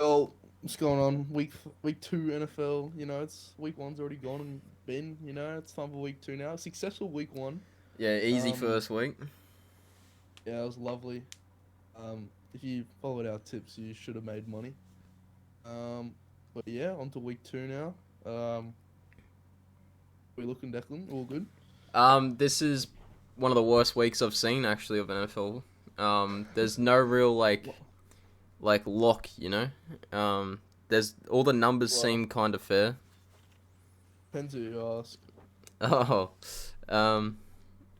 Well, what's going on? Week two NFL. It's week one's already gone and been. It's time for week two now. Successful week one. Yeah, easy Um, first week. yeah, it was lovely. If you followed our tips, you should have made money. But yeah, on to week two now. We looking, Declan? All good? This is one of the worst weeks I've seen actually of NFL. There's no real Well, lock, you know. There's all the numbers well, seem kind of fair. depends who you ask. Oh, um,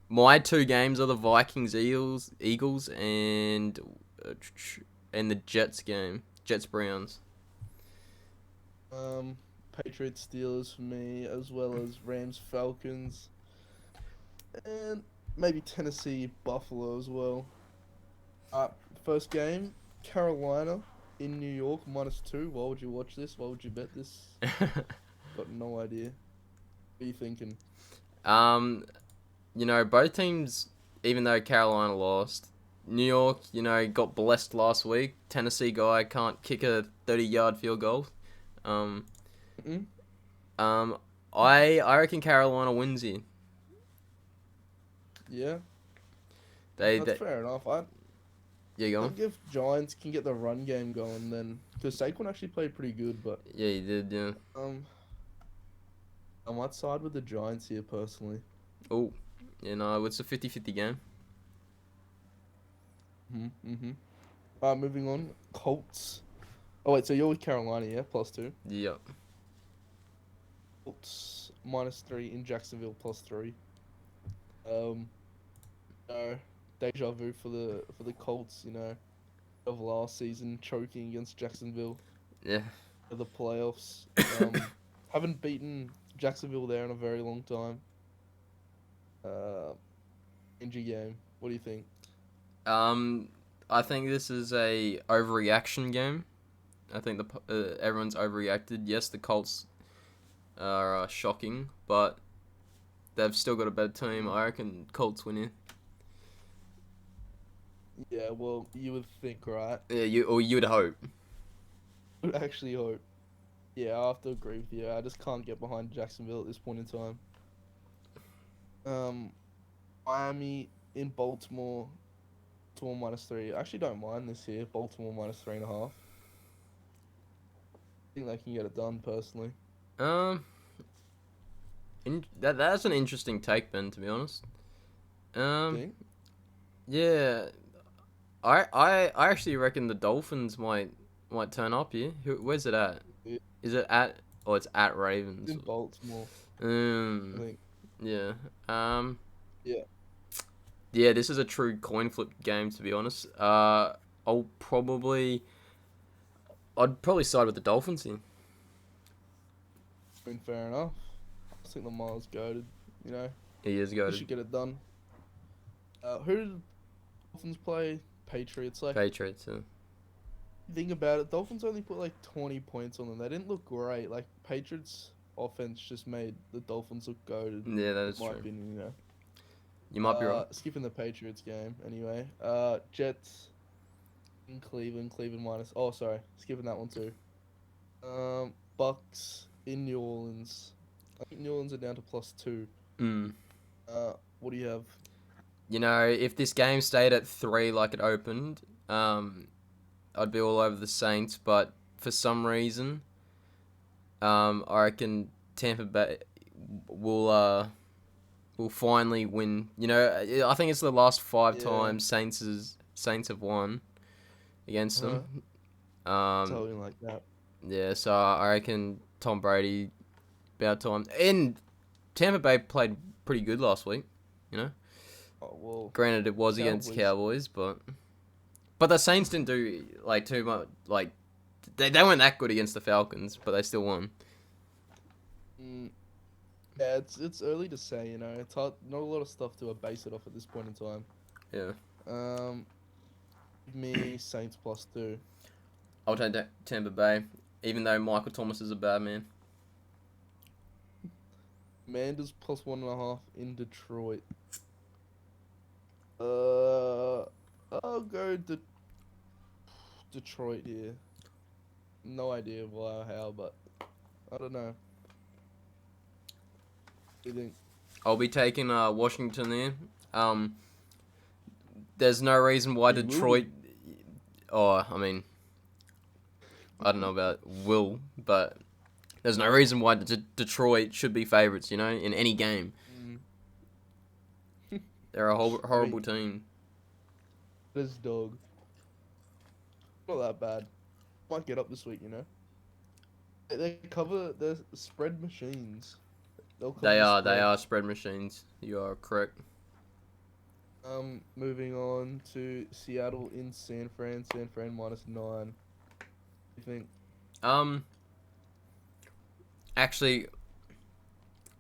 my two games are the Vikings Eagles uh, and the Jets game, Jets Browns. Um, Patriots Steelers for me, as well as Rams Falcons, and maybe Tennessee Buffalo as well. Uh, First game, Carolina in New York -2. Why would you watch this? Why would you bet this? Got no idea. What are you thinking? um, both teams, even though Carolina lost, New York, got blessed last week. Tennessee guy can't kick a 30-yard field goal. Um, Mm-mm. um, I reckon Carolina wins here. Yeah, that's They fair enough. I yeah, go on. think if Giants can get the run game going, then because Saquon actually played pretty good, but Yeah, you did. Yeah. um, I might side with the Giants here personally. Oh, it's a 50-50 game. Mm-hmm. Moving on, Colts. Oh wait, so you're with Carolina, yeah? +2. Yep. Colts -3 in Jacksonville +3. Um, no, deja vu for the Colts. Of last season choking against Jacksonville Yeah. for the playoffs. Haven't beaten Jacksonville there in a very long time. Uh, Injury game. What do you think? um, I think this is a overreaction game. I think everyone's overreacted. Yes, the Colts are shocking, but they've still got a better team. Mm. I reckon Colts win it. Yeah, well, you would think, right? Yeah, you'd hope. Would actually hope. Yeah, I have to agree with you. I just can't get behind Jacksonville at this point in time. Um, Miami in Baltimore, Baltimore -3. I actually don't mind this here. Baltimore -3.5. I think they can get it done personally. Um, that's an interesting take, Ben. To be honest. Um, Think? yeah, I actually reckon the Dolphins might turn up here. Where's it at? Yeah, Is it at? Oh, it's at it's Ravens. in Baltimore, I Um, think. yeah. Um, Yeah. yeah. This is a true coin flip game. To be honest. I'll probably I'd probably side with the Dolphins here. I mean, fair enough. I think Lamar's goaded. You know, He is he goated. should get it done. Who did the Dolphins play? Patriots. Like, Patriots. think about it. Dolphins only put like 20 points on them. They didn't look great. Like, Patriots offense just made the Dolphins look goaded. Yeah, that In is my true. opinion. You might be right. Skipping the Patriots game anyway. Jets in Cleveland. Cleveland minus. Oh, sorry, skipping that one too. Bucks in New Orleans. I think New Orleans are down to +2. Mm. What do you have? If this game stayed at 3 like it opened, I'd be all over the Saints. But for some reason, I reckon Tampa Bay will finally win. I think it's the last five Yeah. times Saints have won against Uh-huh. them. Um, Something like that. yeah, so I reckon Tom Brady about time. And Tampa Bay played pretty good last week. You know, Oh well, granted it was against Cowboys. Cowboys, but the Saints didn't do like too much. Like they weren't that good against the Falcons, but they still won. Mm, yeah, it's early to say. It's hard. Not a lot of stuff to base it off at this point in time. Yeah, Um, Give me Saints +2. I'll take Tampa Bay, even though Michael Thomas is a bad man. Commanders +1.5 in Detroit. Uh, I'll go Detroit here. No idea why or how, but I don't know. What do you think? I'll be taking Washington there. Um, there's no reason why You will Detroit. be. Oh, I mean, I don't know about will, but there's no reason why Detroit should be favorites. You know, in any game, Mm. they're a I horrible mean, team. this dog. Not that bad. Might get up this week, you know. They cover the spread machines. They'll cover the They spread. are spread machines. You are correct. Moving on to Seattle in San Fran. San Fran -9. You think? Um, actually,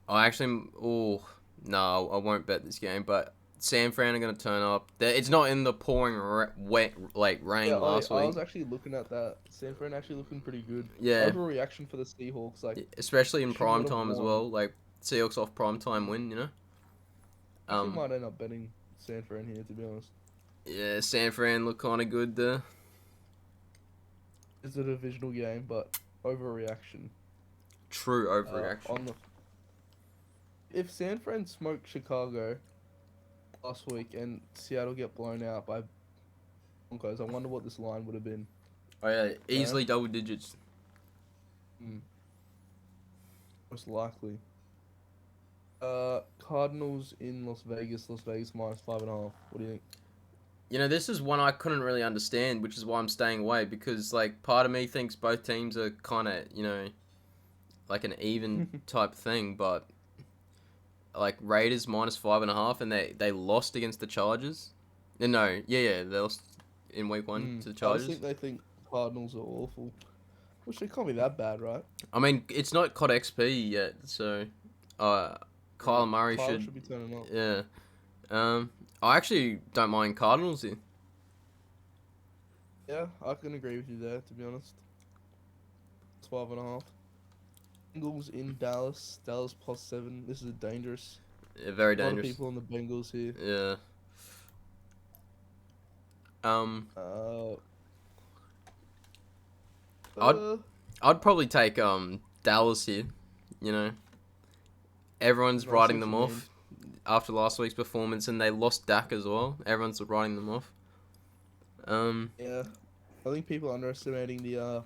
oh no, I won't bet this game. But San Fran are gonna turn up. It's not in the pouring wet like Yeah, rain I last I week. was actually looking at that. San Fran actually looking pretty good. Yeah, Overreaction for the Seahawks. Like especially in should prime not have time as won. well. Like Seahawks off prime time Mm. win. You know. Actually, Um, might end up betting San Fran here. To be honest, yeah, San Fran look kind of good there. it's a divisional game, but overreaction. True overreaction. On the if San Fran smoked Chicago last week and Seattle get blown out by Broncos, I wonder what this line would have been. Oh yeah, No, easily double digits. most likely. Cardinals in Las Vegas. Las Vegas -5.5. What do you think? You know, this is one I couldn't really understand, which is why I'm staying away because like part of me thinks both teams are kind of like an even type thing, but like Raiders -5.5, and they lost against the Chargers. No, yeah, they lost in week one to the I just think Chargers. they think Cardinals are awful. Which they can't be that bad, right? I mean, it's not COD XP yet, so uh, Kyler Murray Kyler should, should be turning up. yeah. I actually don't mind Cardinals here. Yeah, I can agree with you there. To be honest, it's 5.5. Bengals in Dallas. Dallas +7. This is dangerous. Yeah, very A lot of dangerous. people on the Bengals here. Yeah. Um, Uh, I'd uh, I'd probably take Dallas here. You know, everyone's no, I see writing what them you mean. off after last week's performance, and they lost Dak as well. Everyone's writing them off. Um, Yeah, I think people are underestimating the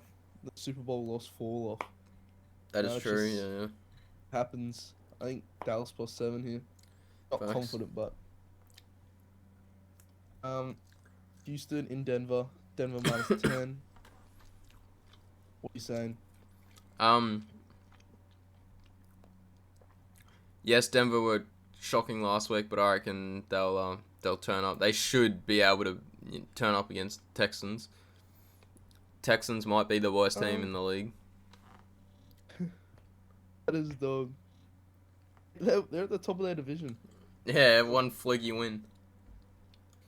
Super Bowl loss fall off. that is No, it true. just Yeah, happens. I think Dallas +7 here. Not yeah. Facts. confident, but um, Houston in Denver. Denver -10. What are you saying? um, yes, Denver were shocking last week, but I reckon they'll turn up. They should be able to turn up against Texans. Texans might be the worst team Um, in the league. that is dog. They're at the top of their division. Yeah, one fluky win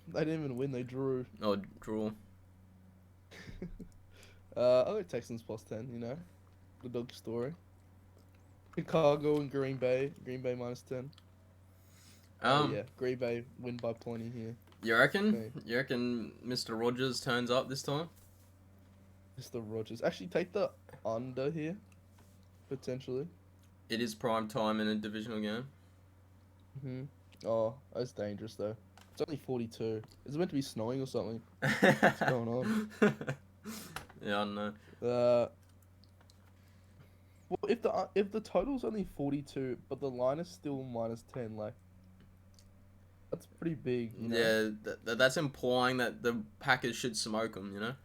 They didn't even win. They drew. or draw. I got Texans +10. You know, the dog story. Chicago and Green Bay. Green Bay -10. Um, Yeah, Green Bay win by plenty here. you reckon? Me, You reckon Mr. Rogers turns up this time? Mr. Rogers. Actually, take the under here potentially. It is prime time in a divisional game. Oh, that's dangerous though. It's only 42. Is it meant to be snowing or something? What's going on? Yeah, I don't know. Uh, well, if the total's only 42, but the line is still -10, like that's pretty big, you know? Yeah, that's implying that the Packers should smoke them, you know?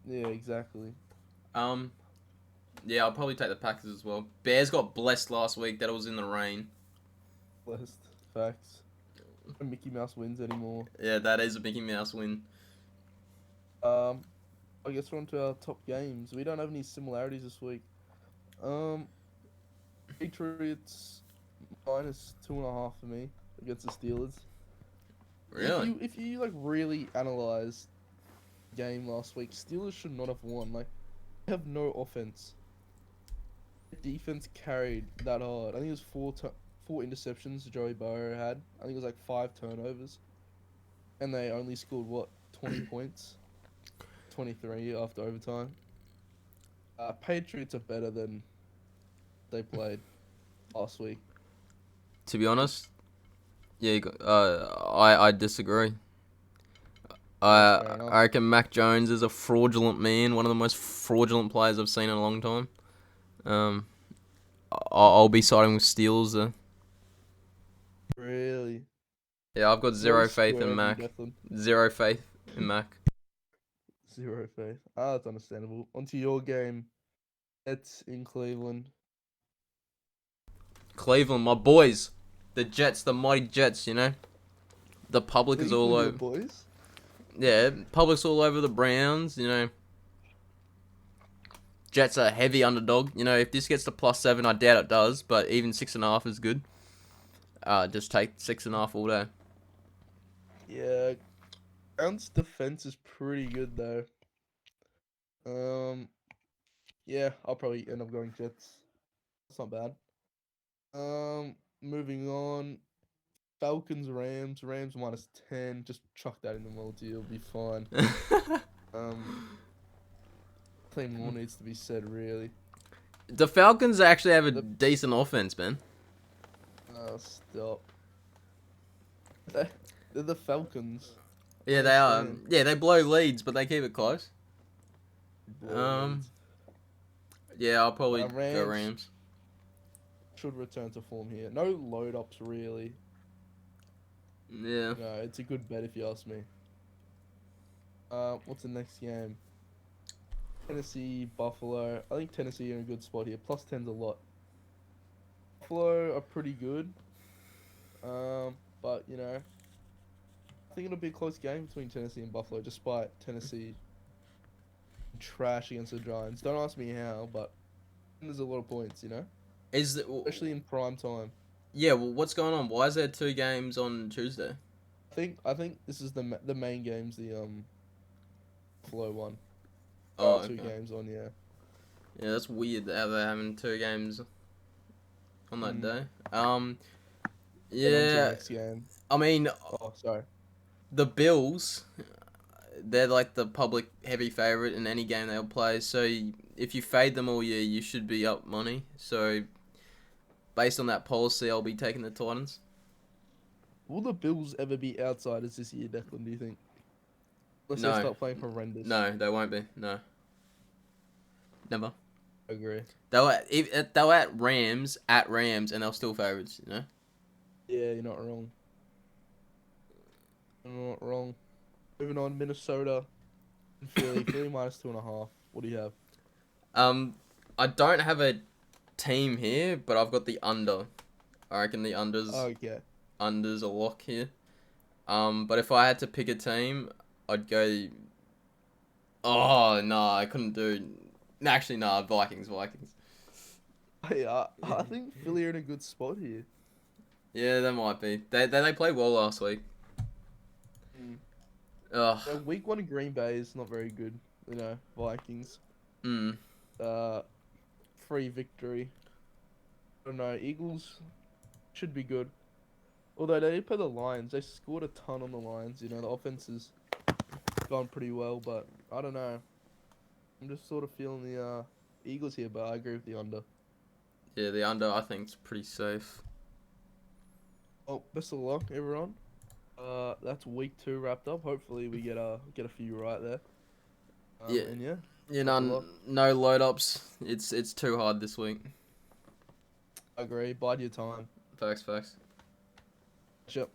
Yeah, exactly. Um, yeah, I'll probably take the Packers as well. Bears got blessed last week that it was in the rain. Blessed facts. No Mickey Mouse wins anymore. Yeah, that is a Mickey Mouse win. Um, I guess we're on to our top games. We don't have any similarities this week. Um, Patriots -2.5 for me against the Steelers. Really? If you like really analyze the game last week, Steelers should not have won. Like, they have no offense. The defense carried that hard. I think it was four interceptions Joey Burrow had. I think it was like 5 turnovers, and they only scored what 20 points, 23 after overtime. Patriots are better than they played last week. To be honest, yeah, I disagree. That's fair enough. I reckon Mac Jones is a fraudulent man, one of the most fraudulent players I've seen in a long time. Um, I'll be siding with Steelers there. Really, Yeah, I've got very zero faith in square of you, Mac. Declan. Zero faith in Mac. Zero faith. That's understandable. Onto your game. It's in Cleveland. Cleveland, my boys. The Jets, the mighty Jets, you know? The public is all Cleveland, your over. boys. Yeah, public's all over the Browns, you know. Jets are a heavy underdog. You know, if this gets to +7, I doubt it does, but even 6.5 is good. Just take 6.5 all day. Yeah, Browns' defense is pretty good though. Um, yeah, I'll probably end up going Jets. That's not bad. Moving on. Falcons, Rams. Rams -10. Just chuck that in the multi. It'll be fine. Um, Nothing more needs to be said, really. The Falcons actually have a The decent offense, man. Stop. They- They're the Falcons. Yeah, they are. Understand. Yeah, they blow leads, but they keep it close. Blow Um, leads. yeah, I'll probably go Rams Rams. should return to form here. No load ups, really. Yeah. No, it's a good bet if you ask me. What's the next game? Tennessee, Buffalo. I think Tennessee are in a good spot here. +10's a lot. Buffalo are pretty good. But you know, I think it'll be a close game between Tennessee and Buffalo, despite Tennessee trash against the Giants. Don't ask me how, but there's a lot of points, you know, Is the, especially in prime time. yeah, well, what's going on? Why is there 2 games on Tuesday? I think this is the main games. The Buffalo one. Oh, Two okay. games on, yeah. Yeah, that's weird that they're having 2 games on that Mm. day. And on to the Yeah, next game. I mean, Oh, sorry. the Bills, they're like the public heavy favorite in any game they'll play. So if you fade them all year, you should be up money. So based on that policy, I'll be taking the Titans. Will the Bills ever be outsiders this year, Declan? Do you think? Unless they No, start playing horrendous. no, they won't be. No, never. Agree. They were at Rams, and they're still favorites. You know. Yeah, you're not wrong. You're not wrong. Moving on, Minnesota and Philly. Philly -2.5. What do you have? I don't have a team here, but I've got the under. I reckon the Okay. unders a lock here. But if I had to pick a team, I'd go. Oh no, I couldn't do. Actually, no, Vikings. Hey, I think Philly are in a good spot here. Yeah, they might be. They played well last week. Mm. Ugh. Week 1 in Green Bay is not very good. You know, Vikings. Mm. Free victory. I don't know. Eagles should be good. Although they did play the Lions. They scored a ton on the Lions. You know, the offense has gone pretty well, but I don't know. I'm just sort of feeling the Eagles here, but I agree with the under. Yeah, the under I think is pretty safe. Oh, best of luck, everyone. That's week 2 wrapped up. Hopefully, we get a few right there. Yeah. And yeah, You best of know, luck. no load ups. It's too hard this week. I agree. Bide your time. Facts. Yep.